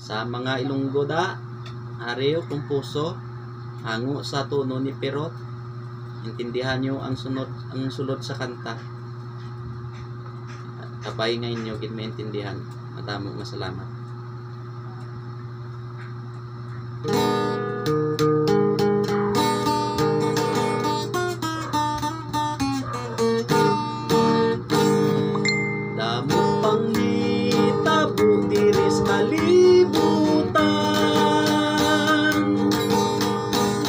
Sa mga Ilonggo da, areo kung puso, hango sa tono ni Perot. Intindihan nyo ang sulod sa kanta. Kapay ngayon nyo, gid maintindihan. Madamo masalamat. Damo pang hitabo diris kalibutan,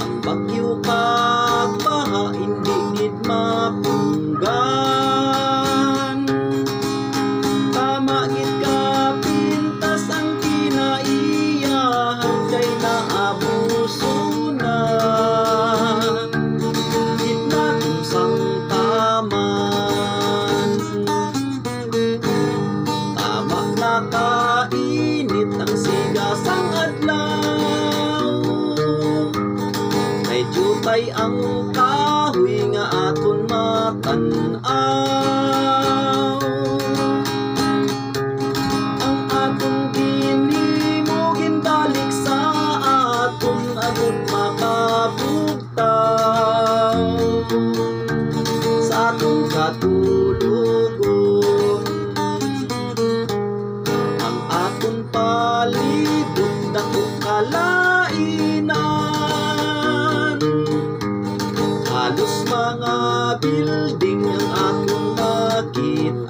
ang bagyo kag baha hindi gid mapunggan. Tama gid ka pintas ang kinaiyahan kay naabuso na. Gid natin sang taman, tama na kainit ang sigasang adlaw. Kay jutay ang kahoy nga aton matan-aw. Ang aton ginimo ginbalik sa aton agud makabugtaw. Sa aton katulugon, ang aton palibot dako kalainan. Halos mga building ang aton makit-an.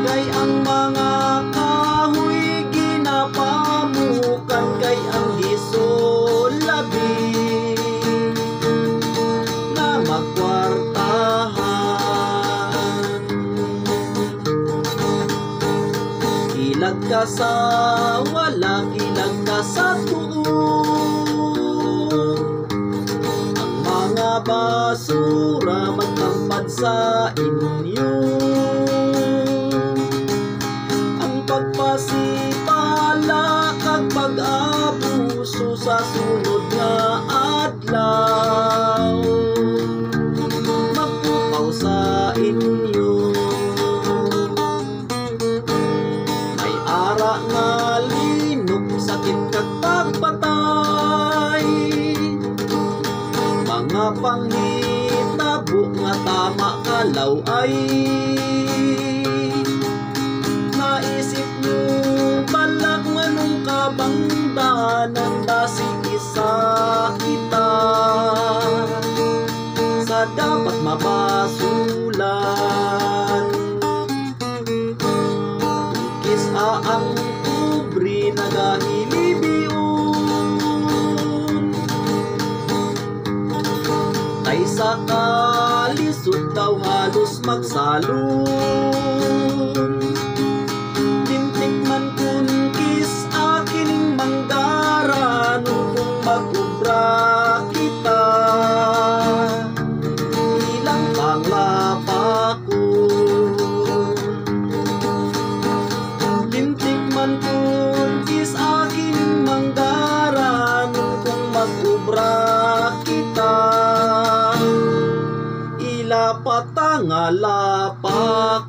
Kay ang mga kahoy ginapamukan, kay ang gisolabi na magkwartahan. Kilag ka sa wala, kilag ka sa tuo. Ang mga basura magtampad sa inyo. Ang pagpasipala kag pag-abuso sa sunod nga adlaw magpukaw sa inyo. May ara nga linok, sakit kag pagpatay, mga panghitabo nga tama kalaw ay. Naisip nyo balak nganong kabangdanan basi isa kita sa dapat mabasulan. Kisa ang kubri nagahilibiun, tay sa kalisod daw halos magsalon. Lintik man kun kis aking manggaran kung mag-ubra kita. Ilang panglapakon, lintik man kun kis aking manggaran kung mag-ubra kita. Ila patangalapak